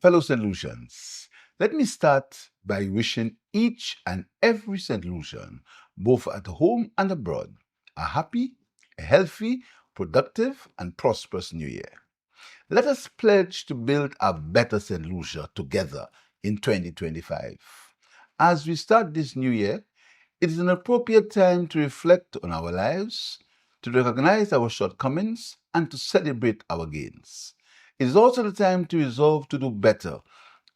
Fellow St. Lucians, let me start by wishing each and every St. Lucian, both at home and abroad, a happy, healthy, productive, and prosperous New Year. Let us pledge to build a better St. Lucia together in 2025. As we start this new year, it is an appropriate time to reflect on our lives, to recognize our shortcomings, and to celebrate our gains. It is also the time to resolve to do better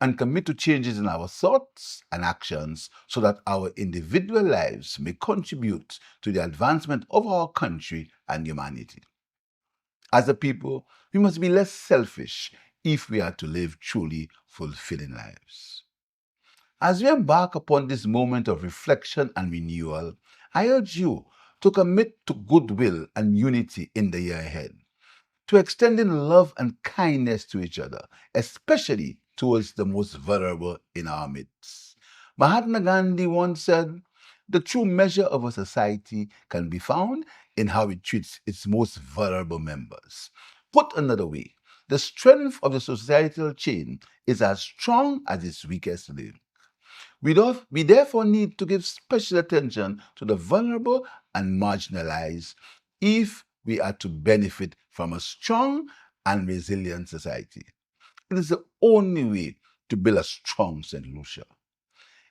and commit to changes in our thoughts and actions so that our individual lives may contribute to the advancement of our country and humanity. As a people, we must be less selfish if we are to live truly fulfilling lives. As we embark upon this moment of reflection and renewal, I urge you to commit to goodwill and unity in the year ahead, to extending love and kindness to each other, especially towards the most vulnerable in our midst. Mahatma Gandhi once said, "The true measure of a society can be found in how it treats its most vulnerable members." Put another way, the strength of the societal chain is as strong as its weakest link. We therefore need to give special attention to the vulnerable and marginalized if we are to benefit from a strong and resilient society. It is the only way to build a strong St. Lucia.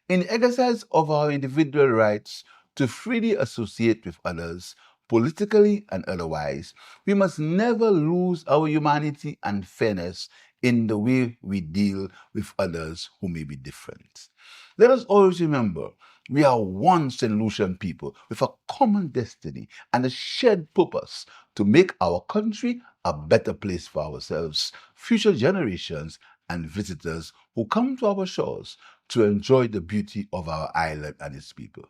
In exercise of our individual rights to freely associate with others, politically and otherwise, we must never lose our humanity and fairness in the way we deal with others who may be different. Let us always remember, we are one St. Lucian people with a common destiny and a shared purpose to make our country a better place for ourselves, future generations, and visitors who come to our shores to enjoy the beauty of our island and its people.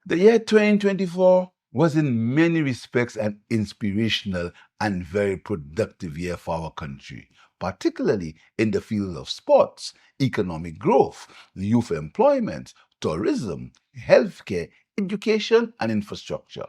The year 2024 was in many respects an inspirational and very productive year for our country, particularly in the field of sports, economic growth, youth employment, tourism, healthcare, education, and infrastructure.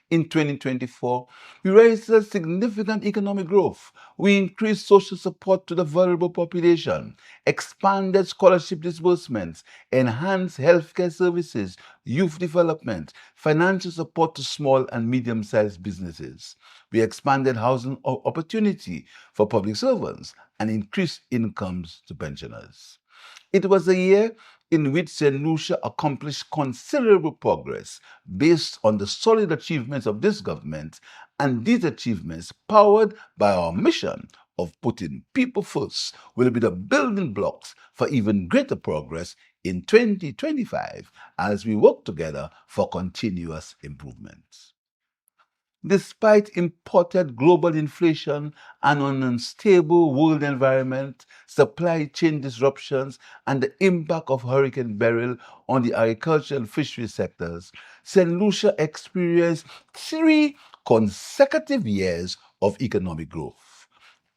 In 2024, we registered significant economic growth. We increased social support to the vulnerable population, expanded scholarship disbursements, enhanced healthcare services, youth development, financial support to small and medium-sized businesses. We expanded housing opportunity for public servants and increased incomes to pensioners. It was a year in which St. Lucia accomplished considerable progress based on the solid achievements of this government, and these achievements, powered by our mission of putting people first, will be the building blocks for even greater progress in 2025 as we work together for continuous improvement. Despite imported global inflation and an unstable world environment, supply chain disruptions, and the impact of Hurricane Beryl on the agriculture and fishery sectors, St. Lucia experienced 3 consecutive years of economic growth.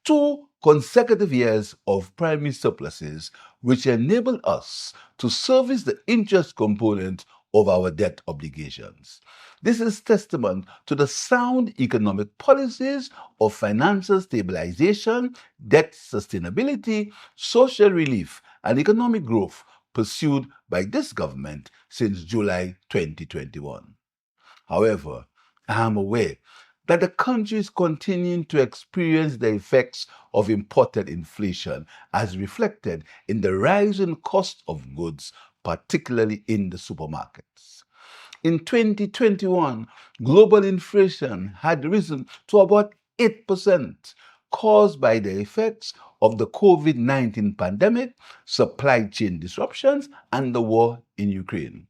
2 consecutive years of primary surpluses, which enabled us to service the interest component of our debt obligations. This is testament to the sound economic policies of financial stabilization, debt sustainability, social relief, and economic growth pursued by this government since July 2021. However, I am aware that the country is continuing to experience the effects of imported inflation as reflected in the rising cost of goods, particularly in the supermarkets. In 2021, global inflation had risen to about 8%, caused by the effects of the COVID-19 pandemic, supply chain disruptions, and the war in Ukraine.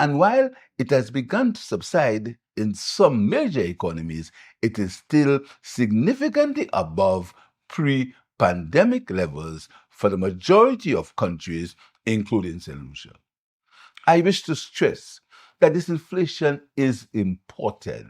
And while it has begun to subside in some major economies, it is still significantly above pre-pandemic levels for the majority of countries, including St. Lucia. I wish to stress that this inflation is imported.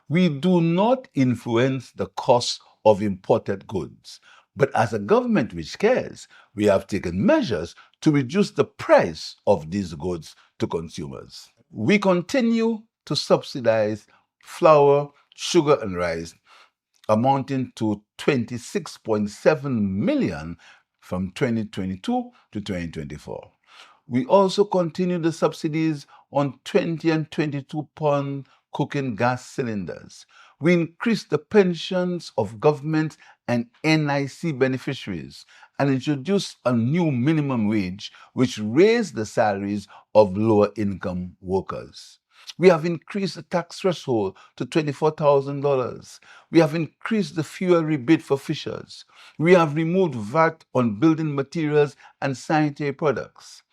We do not influence the cost of imported goods, but as a government which cares, we have taken measures to reduce the price of these goods to consumers. We continue to subsidize flour, sugar, and rice, amounting to 26.7 million from 2022 to 2024. We also continue the subsidies on 20 and 22-pound cooking gas cylinders. We increased the pensions of government and NIC beneficiaries and introduced a new minimum wage which raised the salaries of lower income workers. We have increased the tax threshold to $24,000. We have increased the fuel rebate for fishers. We have removed VAT on building materials and sanitary products.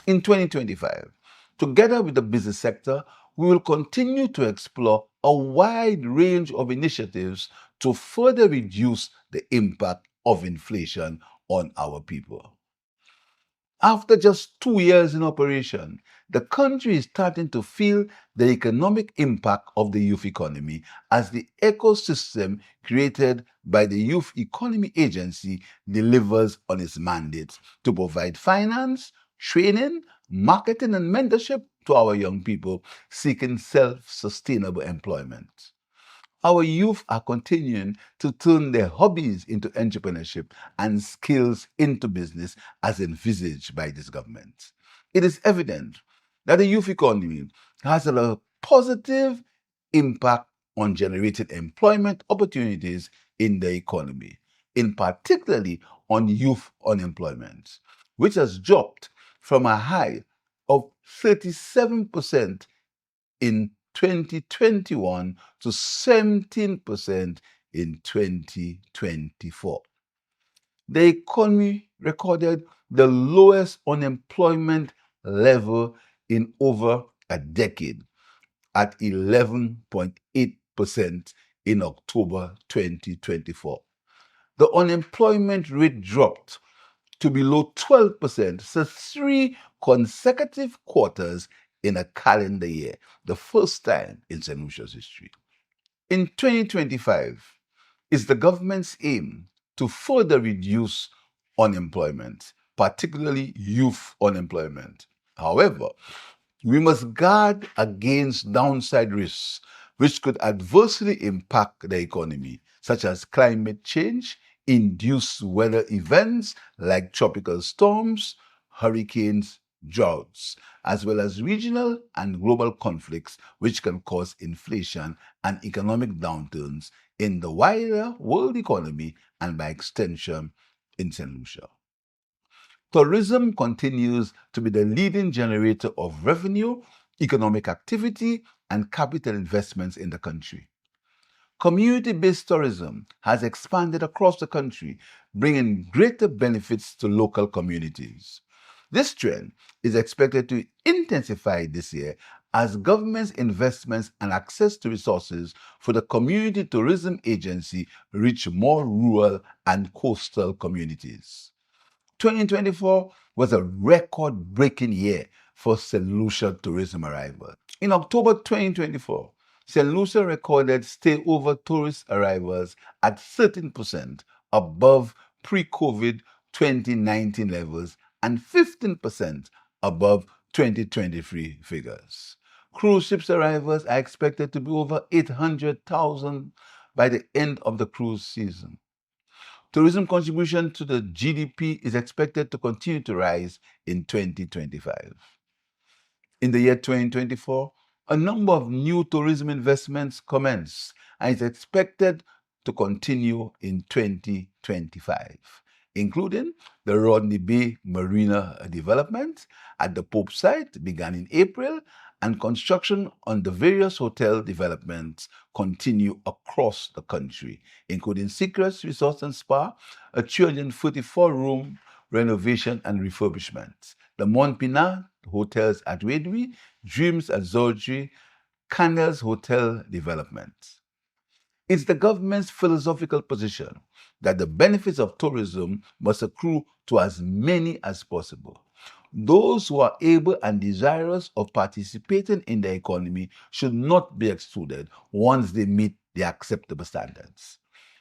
In 2025, together with the business sector, we will continue to explore a wide range of initiatives to further reduce the impact of inflation on our people. After just 2 years in operation, the country is starting to feel the economic impact of the youth economy as the ecosystem created by the Youth Economy Agency delivers on its mandate to provide finance, training, marketing, and mentorship to our young people seeking self-sustainable employment. Our youth are continuing to turn their hobbies into entrepreneurship and skills into business as envisaged by this government. It is evident that the youth economy has a positive impact on generating employment opportunities in the economy, in particularly on youth unemployment, which has dropped from a high of 37% in 2021 to 17% in 2024. The economy recorded the lowest unemployment level in over a decade at 11.8% in October 2024. The unemployment rate dropped to below 12% for 3 consecutive quarters in a calendar year, the first time in Saint Lucia's history. In 2025, it's the government's aim to further reduce unemployment, particularly youth unemployment. However, we must guard against downside risks which could adversely impact the economy, such as climate change, induced weather events like tropical storms, hurricanes, droughts, as well as regional and global conflicts which can cause inflation and economic downturns in the wider world economy and by extension in St. Lucia. Tourism continues to be the leading generator of revenue, economic activity, and capital investments in the country. Community-based tourism has expanded across the country, bringing greater benefits to local communities. This trend is expected to intensify this year as government's investments and access to resources for the Community Tourism Agency reach more rural and coastal communities. 2024 was a record-breaking year for Saint Lucia tourism arrivals. In October 2024, Saint Lucia recorded stay-over tourist arrivals at 13% above pre-COVID 2019 levels and 15% above 2023 figures. Cruise ships arrivals are expected to be over 800,000 by the end of the cruise season. Tourism contribution to the GDP is expected to continue to rise in 2025. In the year 2024, a number of new tourism investments commenced and is expected to continue in 2025, including the Rodney Bay Marina development at the Pope site began in April, and construction on the various hotel developments continue across the country, including Secrets Resort and Spa, a 344-room renovation and refurbishment, the Mont Pinat hotels at Wedwi, Dreams at Zorji, Canals Hotel development. It's the government's philosophical position that the benefits of tourism must accrue to as many as possible. Those who are able and desirous of participating in the economy should not be excluded once they meet the acceptable standards.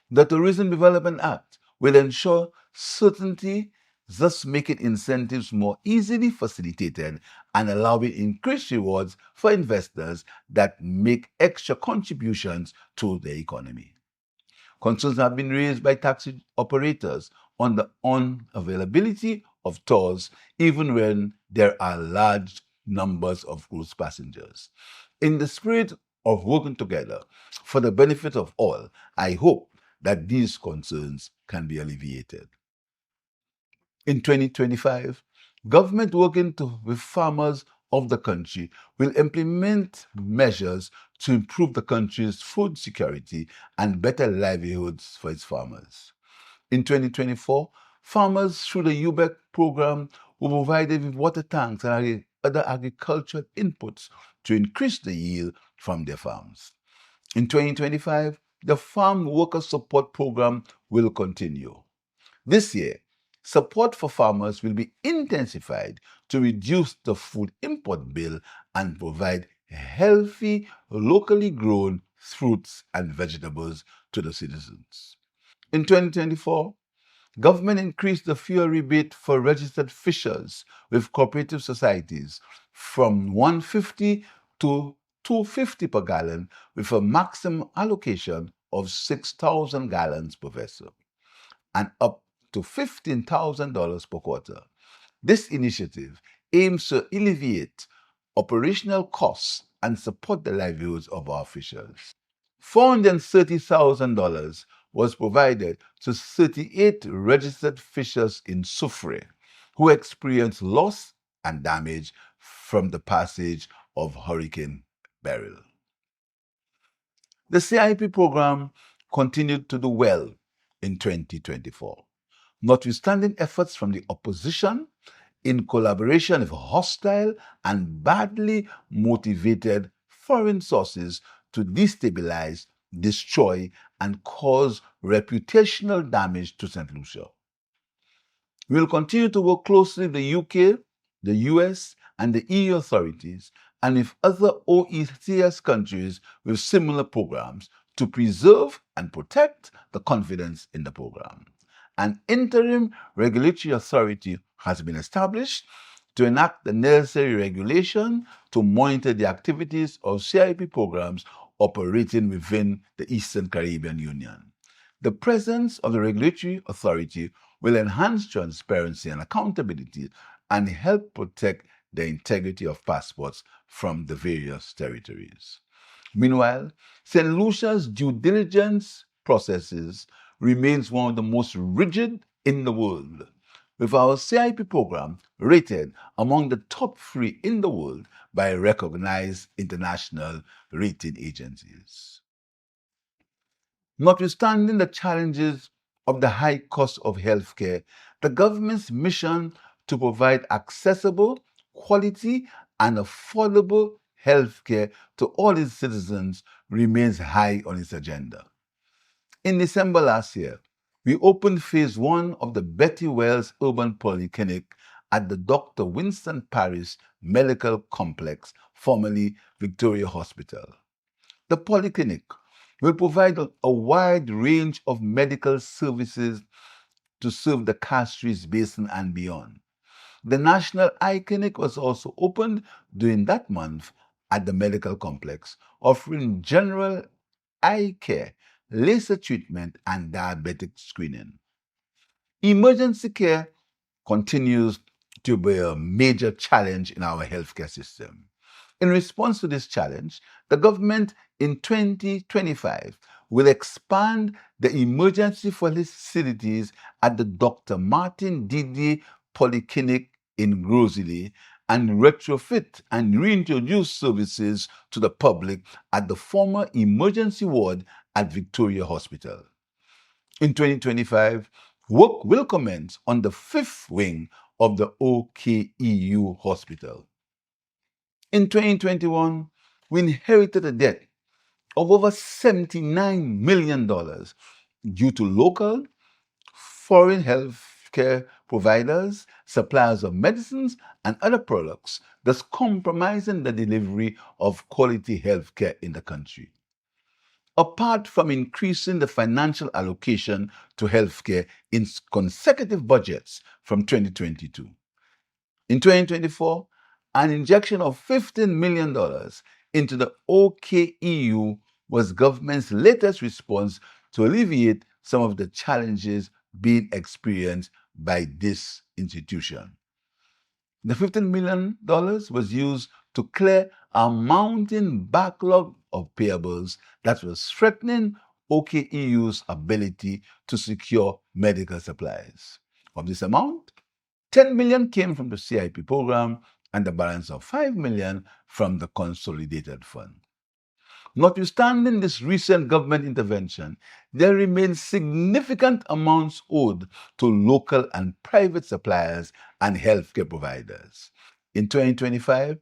The Tourism Development Act will ensure certainty, thus making incentives more easily facilitated and allowing increased rewards for investors that make extra contributions to the economy. Concerns have been raised by taxi operators on the unavailability of tours, even when there are large numbers of cruise passengers. In the spirit of working together for the benefit of all, I hope that these concerns can be alleviated. In 2025, government working with farmers of the country will implement measures to improve the country's food security and better livelihoods for its farmers. In 2024, farmers through the UBEC program were provided with water tanks and other agricultural inputs to increase the yield from their farms. In 2025, the Farm Worker Support Program will continue. This year, support for farmers will be intensified to reduce the food import bill and provide healthy, locally grown fruits and vegetables to the citizens. In 2024, government increased the fuel rebate for registered fishers with cooperative societies from 150 to 250 per gallon with a maximum allocation of 6,000 gallons per vessel and up to $15,000 per quarter. This initiative aims to alleviate operational costs and support the livelihoods of our fishers. $430,000 was provided to 38 registered fishers in Soufrière who experienced loss and damage from the passage of Hurricane Beryl. The CIP program continued to do well in 2024. Notwithstanding efforts from the opposition in collaboration with hostile and badly motivated foreign sources to destabilize, destroy, and cause reputational damage to Saint Lucia. We will continue to work closely with the UK, the US, and the EU authorities, and with other OECD countries with similar programs to preserve and protect the confidence in the program. An interim regulatory authority has been established to enact the necessary regulation to monitor the activities of CIP programs operating within the Eastern Caribbean Union. The presence of the regulatory authority will enhance transparency and accountability and help protect the integrity of passports from the various territories. Meanwhile, St. Lucia's due diligence processes remains one of the most rigid in the world, with our CIP program rated among the top 3 in the world by recognized international rating agencies. Notwithstanding the challenges of the high cost of healthcare, the government's mission to provide accessible, quality, and affordable healthcare to all its citizens remains high on its agenda. In December last year, we opened phase 1 of the Betty Wells Urban Polyclinic at the Dr. Winston Paris Medical Complex, formerly Victoria Hospital. The polyclinic will provide a wide range of medical services to serve the Castries Basin and beyond. The National Eye Clinic was also opened during that month at the medical complex, offering general eye care, laser treatment, and diabetic screening. Emergency care continues to be a major challenge in our healthcare system. In response to this challenge, the government in 2025 will expand the emergency facilities at the Dr. Martin Didier Polyclinic in Grosley and retrofit and reintroduce services to the public at the former emergency ward at Victoria Hospital. In 2025, work will commence on the 5th wing of the OKEU Hospital. In 2021, we inherited a debt of over $79 million due to local, foreign healthcare providers, suppliers of medicines, and other products, thus compromising the delivery of quality healthcare in the country. Apart from increasing the financial allocation to healthcare in consecutive budgets from 2022, in 2024, an injection of $15 million into the OKEU was government's latest response to alleviate some of the challenges being experienced by this institution. The $15 million was used to clear a mounting backlog of payables that was threatening OKEU's ability to secure medical supplies. Of this amount, $10 million came from the CIP program and the balance of $5 million from the Consolidated Fund. Notwithstanding this recent government intervention, there remain significant amounts owed to local and private suppliers and healthcare providers. In 2025,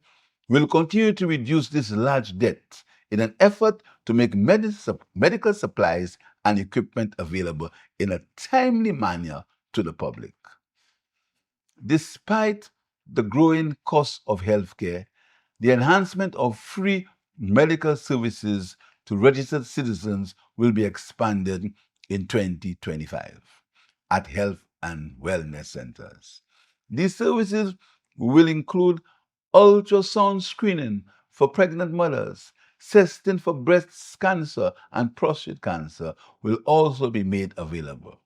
we'll continue to reduce this large debt in an effort to make medical supplies and equipment available in a timely manner to the public. Despite the growing cost of healthcare, the enhancement of free medical services to registered citizens will be expanded in 2025 at health and wellness centers. These services will include ultrasound screening for pregnant mothers, testing for breast cancer and prostate cancer will also be made available.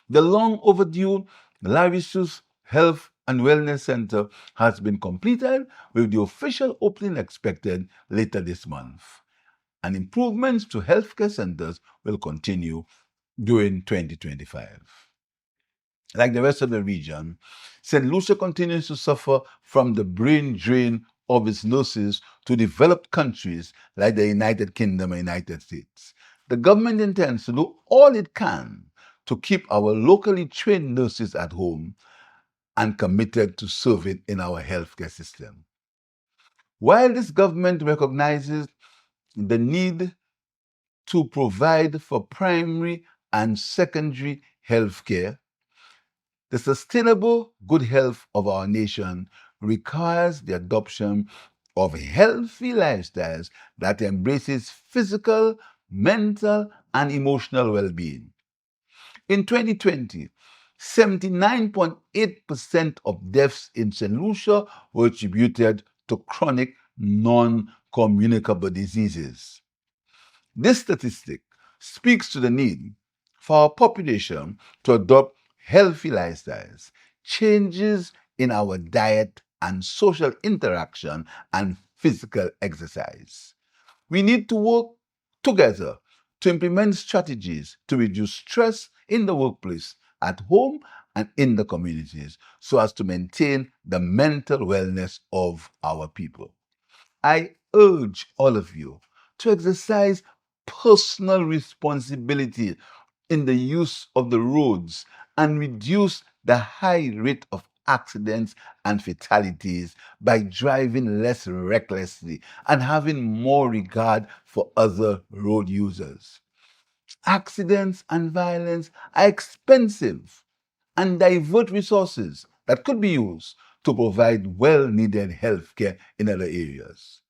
The long overdue Larissus Health and Wellness Center has been completed with the official opening expected later this month. And improvements to healthcare centers will continue during 2025. Like the rest of the region, Saint Lucia continues to suffer from the brain drain of its nurses to developed countries like the United Kingdom and United States. The government intends to do all it can to keep our locally trained nurses at home and committed to serving in our healthcare system. While this government recognizes the need to provide for primary and secondary healthcare, the sustainable good health of our nation requires the adoption of healthy lifestyles that embraces physical, mental, and emotional well-being. In 2020, 79.8% of deaths in Saint Lucia were attributed to chronic non-communicable diseases. This statistic speaks to the need for our population to adopt healthy lifestyles, changes in our diet and social interaction, and physical exercise. We need to work together to implement strategies to reduce stress in the workplace, at home, and in the communities so as to maintain the mental wellness of our people. I urge all of you to exercise personal responsibility in the use of the roads and reduce the high rate of accidents and fatalities by driving less recklessly and having more regard for other road users. Accidents and violence are expensive and divert resources that could be used to provide well-needed health care in other areas.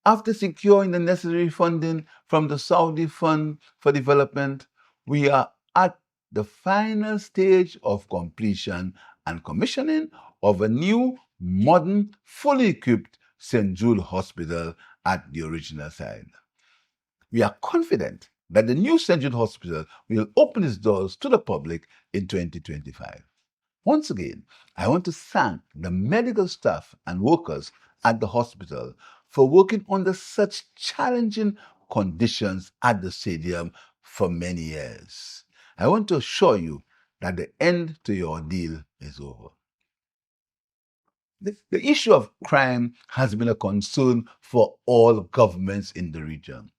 After securing the necessary funding from the Saudi Fund for Development, we are at the final stage of completion and commissioning of a new, modern, fully equipped St. Jude Hospital at the original site. We are confident that the new St. Jude Hospital will open its doors to the public in 2025. Once again, I want to thank the medical staff and workers at the hospital for working under such challenging conditions at the stadium for many years. I want to assure you that the end to your ordeal is over. The issue of crime has been a concern for all governments in the region.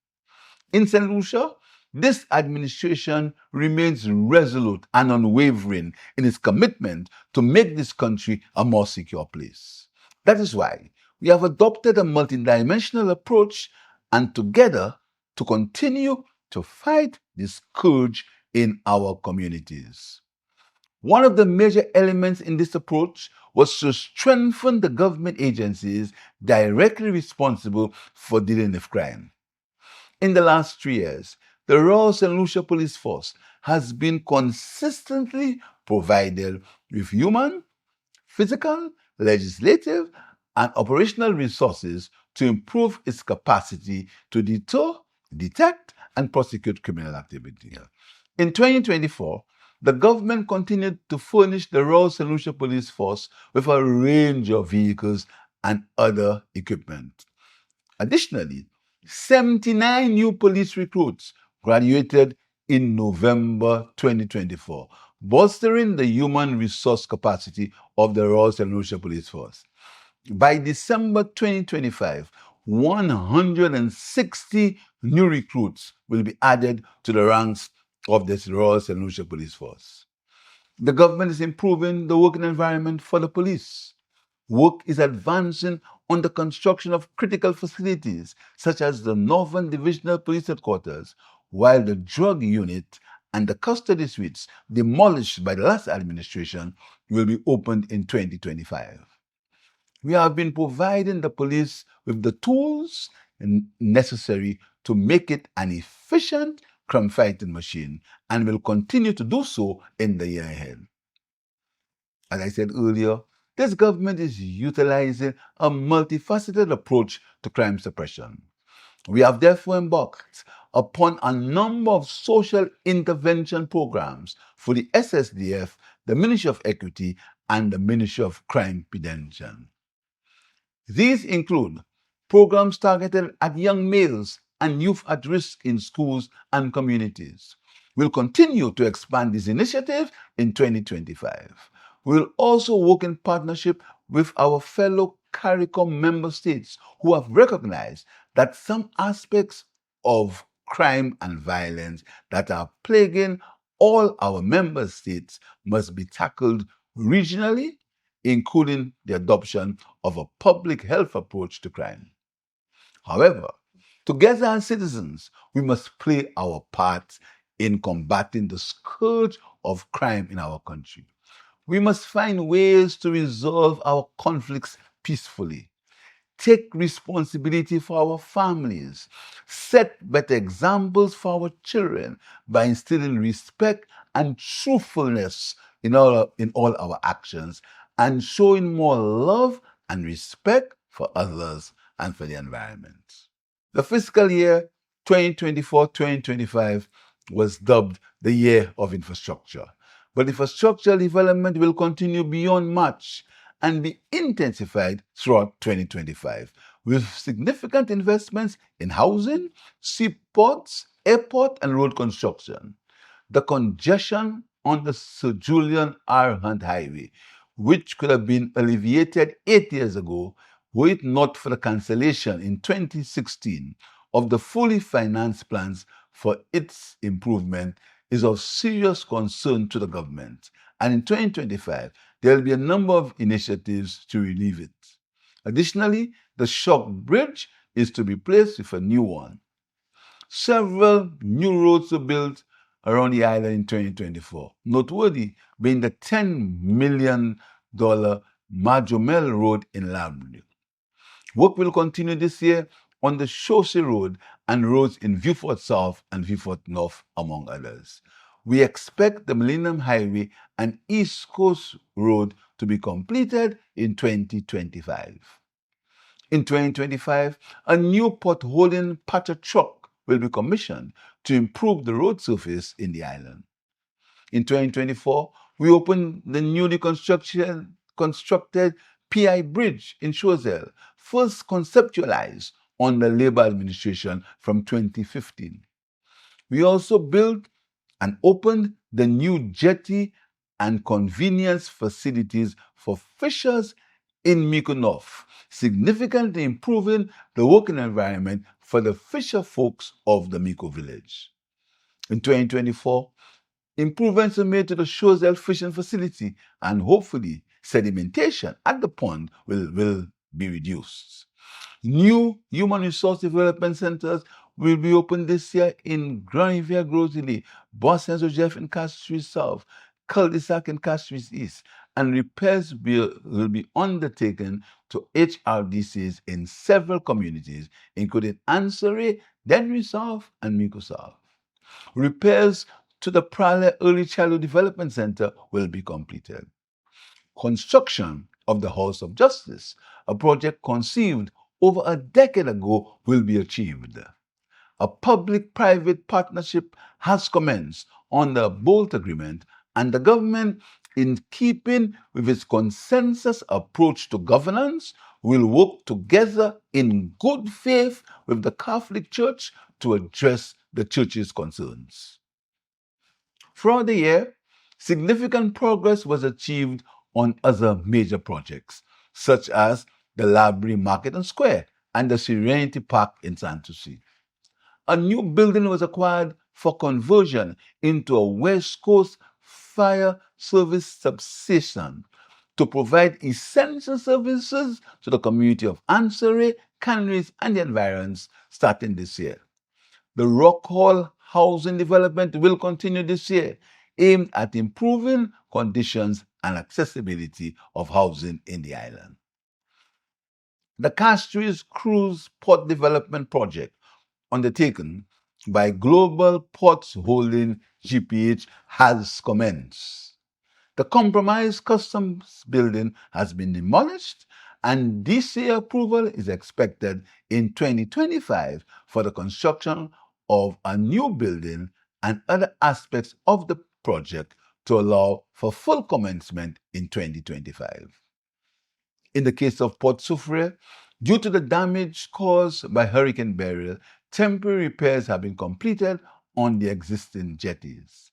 In Saint Lucia, this administration remains resolute and unwavering in its commitment to make this country a more secure place. That is why we have adopted a multidimensional approach and together to continue to fight this scourge in our communities. One of the major elements in this approach was to strengthen the government agencies directly responsible for dealing with crime. In the last 3 years, the Royal St. Lucia Police Force has been consistently provided with human, physical, legislative, and operational resources to improve its capacity to deter, detect, and prosecute criminal activity. In 2024, the government continued to furnish the Royal Saint Lucia Police Force with a range of vehicles and other equipment. Additionally, 79 new police recruits graduated in November 2024, bolstering the human resource capacity of the Royal Saint Lucia Police Force. By December 2025, 160 new recruits will be added to the ranks of the Royal Saint Lucia Police Force. The government is improving the working environment for the police. Work is advancing on the construction of critical facilities, such as the Northern Divisional Police Headquarters, while the drug unit and the custody suites demolished by the last administration will be opened in 2025. We have been providing the police with the tools necessary to make it an efficient crime-fighting machine and will continue to do so in the year ahead. As I said earlier, this government is utilizing a multifaceted approach to crime suppression. We have therefore embarked upon a number of social intervention programs for the SSDF, the Ministry of Equity, and the Ministry of Crime Prevention. These include programs targeted at young males and youth at risk in schools and communities. We'll continue to expand this initiative in 2025. We'll also work in partnership with our fellow CARICOM member states who have recognized that some aspects of crime and violence that are plaguing all our member states must be tackled regionally, including the adoption of a public health approach to crime. However, together as citizens, we must play our part in combating the scourge of crime in our country. We must find ways to resolve our conflicts peacefully, take responsibility for our families, set better examples for our children by instilling respect and truthfulness in all our actions, and showing more love and respect for others and for the environment. The fiscal year 2024-2025 was dubbed the Year of Infrastructure. But infrastructure development will continue beyond March and be intensified throughout 2025, with significant investments in housing, seaports, airport, and road construction. The congestion on the Sir Julian R. Hunt Highway, which could have been alleviated 8 years ago, were it not for the cancellation in 2016 of the fully financed plans for its improvement, is of serious concern to the government. And in 2025, there will be a number of initiatives to relieve it. Additionally, the Shock Bridge is to be replaced with a new one. Several new roads were built around the island in 2024, noteworthy being the $10 million Majomel Road in Labrador. Work will continue this year on the Chaussee Road and roads in Vieux-Fort South and Vieux-Fort North, among others. We expect the Millennium Highway and East Coast Road to be completed in 2025. In 2025, a new potholing patcher truck will be commissioned to improve the road surface in the island. In 2024, we opened the newly constructed PI Bridge in Choiseul, first conceptualized under Labour administration from 2015. We also built and opened the new jetty and convenience facilities for fishers in Miko North, significantly improving the working environment for the fisher folks of the Miko village. In 2024, improvements were made to the Choiseul fishing facility, and hopefully sedimentation at the pond will be reduced. New human resource development centers will be opened this year in Grand Riviere Grosley, Boston Joseph in Castries South, Cul-de-sac in Castries East, and repairs will be undertaken to HRDCs in several communities, including Ansoray, Denry South, and Miko South. Repairs to the Pralle Early Childhood Development Center will be completed. Construction of the House of Justice, a project conceived over a decade ago, will be achieved. A public-private partnership has commenced on the Bolt Agreement, and the government, in keeping with its consensus approach to governance, will work together in good faith with the Catholic Church to address the Church's concerns. Throughout the year, significant progress was achieved on other major projects, such as the Library Market and Square and the Serenity Park in Saint Lucia. A new building was acquired for conversion into a West Coast fire service substation to provide essential services to the community of Ansoray, Canaries, and the environs starting this year. The Rock Hall housing development will continue this year, aimed at improving conditions and accessibility of housing in the island. The Castries Cruise Port Development Project, undertaken by Global Ports Holding GPH, has commenced. The compromise customs building has been demolished, and DCA approval is expected in 2025 for the construction of a new building and other aspects of the project to allow for full commencement in 2025. In the case of Port Soufriere, due to the damage caused by Hurricane Beryl, temporary repairs have been completed on the existing jetties.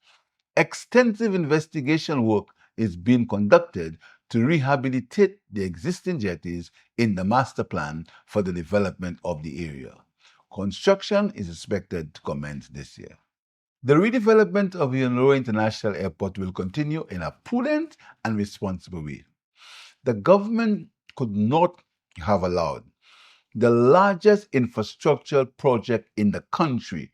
Extensive investigation work is being conducted to rehabilitate the existing jetties in the master plan for the development of the area. Construction is expected to commence this year. The redevelopment of Yonoro International Airport will continue in a prudent and responsible way. The government could not have allowed the largest infrastructure project in the country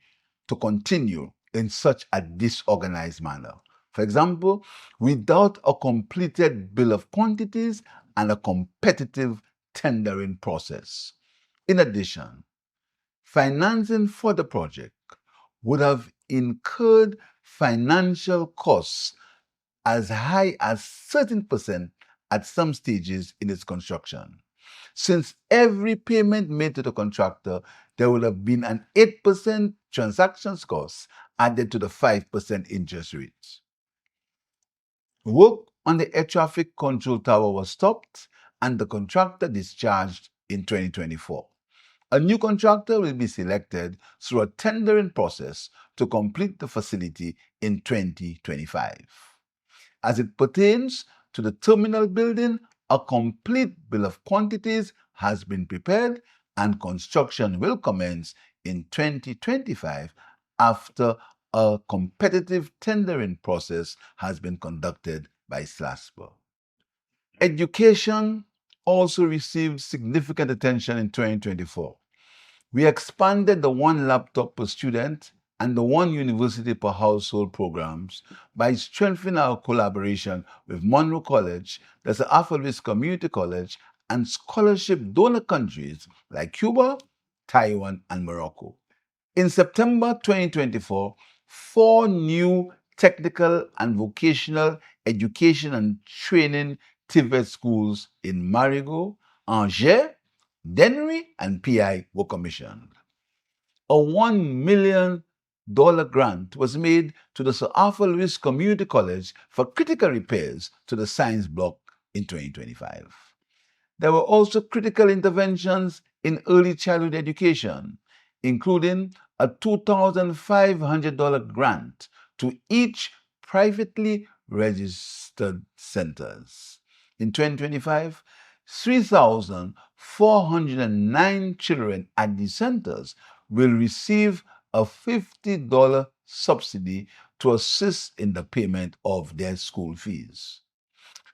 to continue in such a disorganized manner. For example, without a completed bill of quantities and a competitive tendering process. In addition, financing for the project would have incurred financial costs as high as 13% at some stages in its construction. Since every payment made to the contractor, there would have been an 8% transactions cost added to the 5% interest rate. Work on the air traffic control tower was stopped and the contractor discharged in 2024. A new contractor will be selected through a tendering process to complete the facility in 2025. As it pertains to the terminal building, a complete bill of quantities has been prepared and construction will commence in 2025 after a competitive tendering process has been conducted by SLASPA. Education also received significant attention in 2024. We expanded the one laptop per student and the one university per household programs by strengthening our collaboration with Monroe College, the Sir Arthur Lewis Community College, and scholarship donor countries like Cuba, Taiwan, and Morocco. In September 2024, 4 new technical and vocational education and training TVET schools in Marigot, Angers, Dennery, and PI were commissioned. A $1 million grant was made to the Sir Arthur Lewis Community College for critical repairs to the science block in 2025. There were also critical interventions in early childhood education, including a $2,500 grant to each privately registered centers. In 2025, 3,409 children at these centers will receive a $50 subsidy to assist in the payment of their school fees.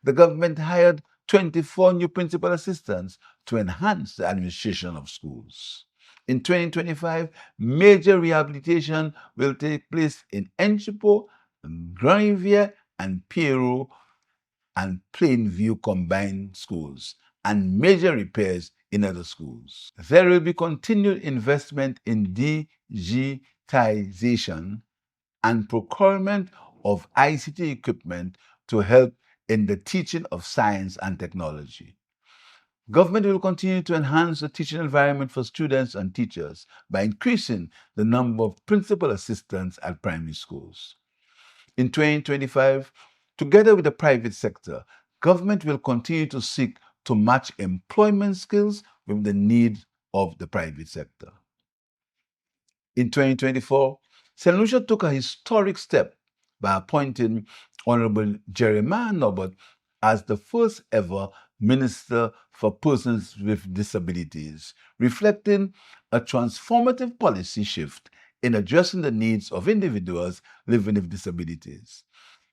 The government hired 24 new principal assistants to enhance the administration of schools. In 2025, major rehabilitation will take place in Enchipo, Grand Riviere, and Pierrot and Plainview combined schools, and major repairs in other schools. There will be continued investment in digitization and procurement of ICT equipment to help in the teaching of science and technology. Government will continue to enhance the teaching environment for students and teachers by increasing the number of principal assistants at primary schools. In 2025, together with the private sector, government will continue to seek to match employment skills with the needs of the private sector. In 2024, Saint Lucia took a historic step by appointing Honorable Jeremiah Norbert as the first ever Minister for Persons with Disabilities, reflecting a transformative policy shift in addressing the needs of individuals living with disabilities.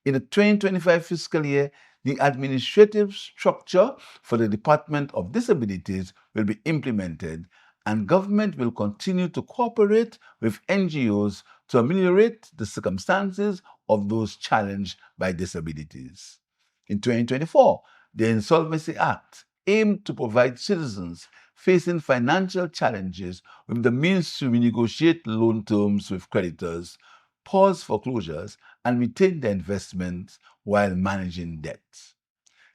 In the 2025 fiscal year, the administrative structure for the Department of Disabilities will be implemented, and government will continue to cooperate with NGOs to ameliorate the circumstances of those challenged by disabilities. In 2024, the Insolvency Act aimed to provide citizens facing financial challenges with the means to renegotiate loan terms with creditors, pause foreclosures, and retain their investments while managing debts.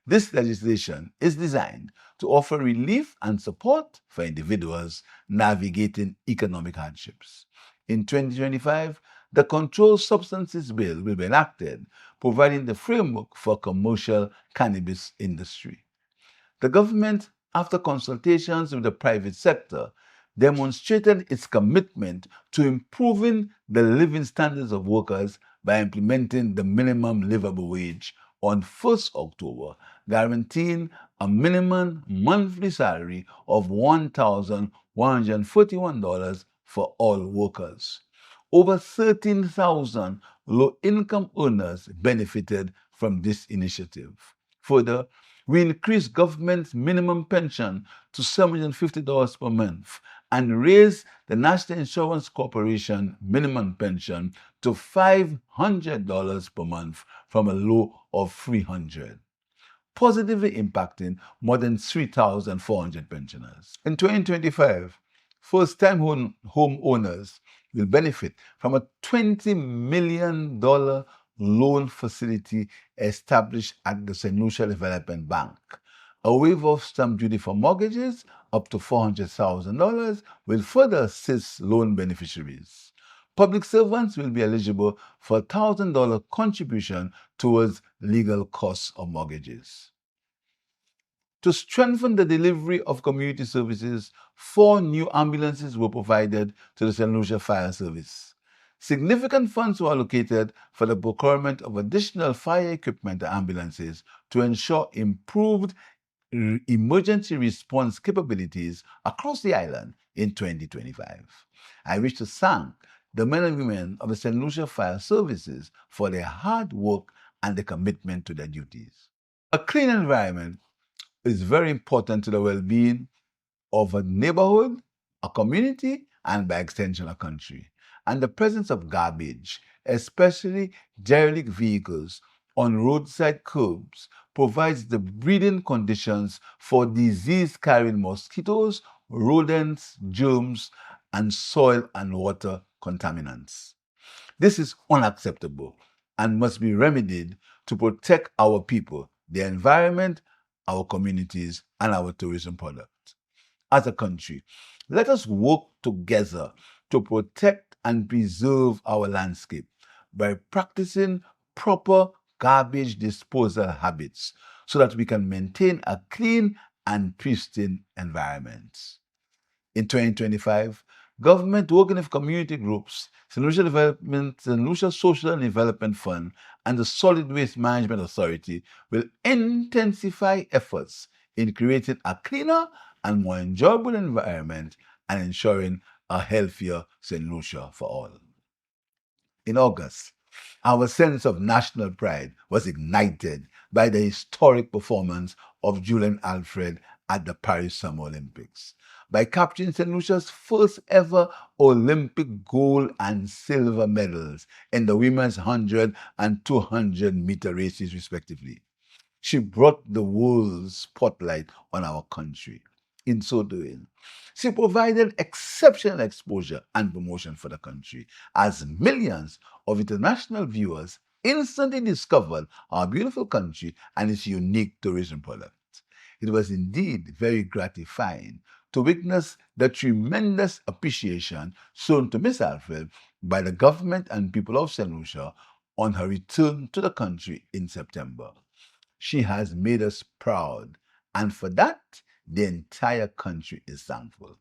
This legislation is designed to offer relief and support for individuals navigating economic hardships. In 2025, the Controlled Substances Bill will be enacted, providing the framework for commercial cannabis industry. The government, after consultations with the private sector, demonstrated its commitment to improving the living standards of workers by implementing the minimum livable wage on 1st October, guaranteeing a minimum monthly salary of $1,141 for all workers. Over 13,000 low-income earners benefited from this initiative. Further, we increased government's minimum pension to $750 per month and raised the National Insurance Corporation minimum pension to $500 per month from a low of $300, positively impacting more than 3,400 pensioners. In 2025, first-time home owners will benefit from a $20 million loan facility established at the Saint Lucia Development Bank. A waiver of stamp duty for mortgages up to $400,000 will further assist loan beneficiaries. Public servants will be eligible for a $1,000 contribution towards legal costs of mortgages. To strengthen the delivery of community services, 4 new ambulances were provided to the Saint Lucia Fire Service. Significant funds were allocated for the procurement of additional fire equipment and ambulances to ensure improved emergency response capabilities across the island in 2025. I wish to thank the men and women of the Saint Lucia Fire Services for their hard work and their commitment to their duties. A clean environment is very important to the well-being of a neighborhood, a community, and by extension, a country. And the presence of garbage, especially derelict vehicles on roadside curbs, provides the breeding conditions for disease-carrying mosquitoes, rodents, germs, and soil and water contaminants. This is unacceptable and must be remedied to protect our people, the environment, our communities, and our tourism product. As a country, let us work together to protect and preserve our landscape by practicing proper garbage disposal habits so that we can maintain a clean and pristine environment. In 2025, government working with community groups, Saint Lucia Development, Saint Lucia Social and Development Fund, and the Solid Waste Management Authority will intensify efforts in creating a cleaner and more enjoyable environment and ensuring a healthier Saint Lucia for all. In August, our sense of national pride was ignited by the historic performance of Julian Alfred at the Paris Summer Olympics. By capturing Saint Lucia's first ever Olympic gold and silver medals in the women's 100 and 200 meter races respectively. She brought the world's spotlight on our country. In so doing, she provided exceptional exposure and promotion for the country as millions of international viewers instantly discovered our beautiful country and its unique tourism product. It was indeed very gratifying to witness the tremendous appreciation shown to Miss Alfred by the government and people of Saint Lucia on her return to the country in September. She has made us proud, and for that, the entire country is thankful.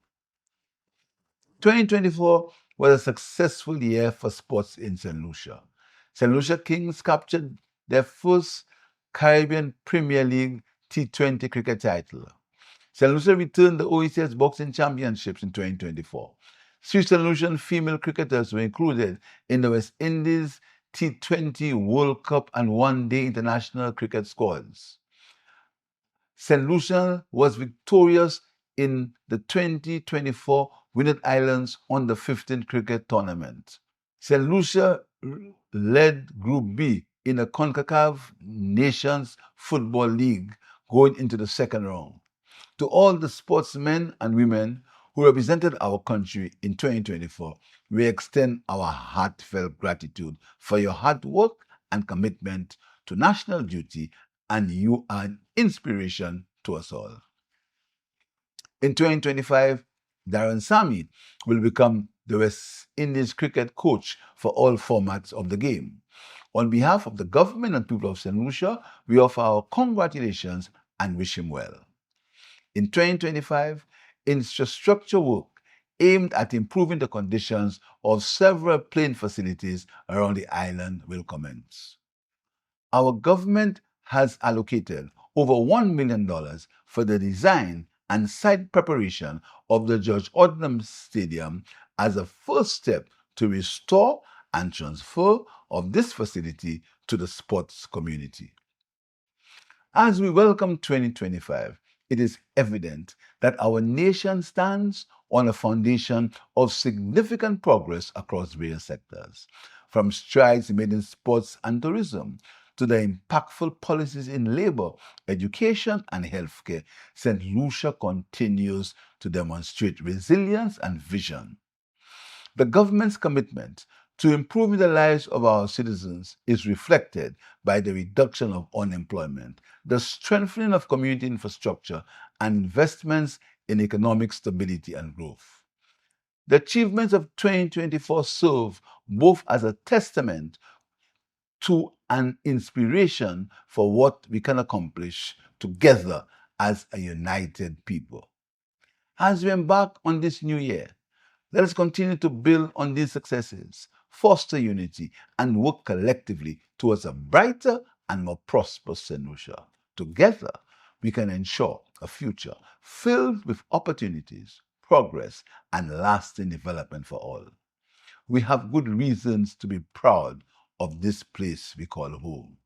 2024 was a successful year for sports in St. Lucia. St. Lucia Kings captured their first Caribbean Premier League T20 cricket title. St. Lucia returned the OECS Boxing Championships in 2024. 3 St. Lucian female cricketers were included in the West Indies T20 World Cup and one-day international cricket squads. St. Lucia was victorious in the 2024 Winnet Islands Under-15 cricket tournament. St. Lucia led Group B in the CONCACAF Nations Football League going into the second round. To all the sportsmen and women who represented our country in 2024, we extend our heartfelt gratitude for your hard work and commitment to national duty, and you are an inspiration to us all. In 2025, Darren Sammy will become the West Indies cricket coach for all formats of the game. On behalf of the government and people of St. Lucia, we offer our congratulations and wish him well. In 2025, infrastructure work aimed at improving the conditions of several playing facilities around the island will commence. Our government has allocated over $1 million for the design and site preparation of the George Odlum Stadium as a first step to restore and transfer of this facility to the sports community. As we welcome 2025, it is evident that our nation stands on a foundation of significant progress across various sectors, from strides made in sports and tourism to the impactful policies in labor, education, and healthcare. St. Lucia continues to demonstrate resilience and vision. The government's commitment to improving the lives of our citizens is reflected by the reduction of unemployment, the strengthening of community infrastructure, and investments in economic stability and growth. The achievements of 2024 serve both as a testament to an inspiration for what we can accomplish together as a united people. As we embark on this new year, let us continue to build on these successes, foster unity, and work collectively towards a brighter and more prosperous St. Lucia. Together, we can ensure a future filled with opportunities, progress, and lasting development for all. We have good reasons to be proud of this place we call home.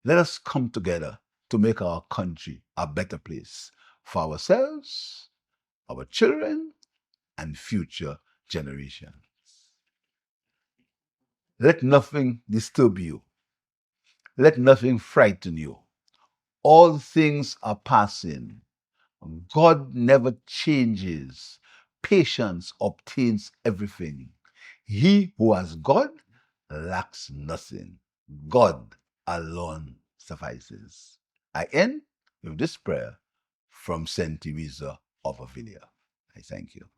Let us come together to make our country a better place for ourselves, our children, and future generations. Let nothing disturb you. Let nothing frighten you. All things are passing. God never changes. Patience obtains everything. He who has God lacks nothing. God alone suffices. I end with this prayer from Saint Teresa of Avila. I thank you.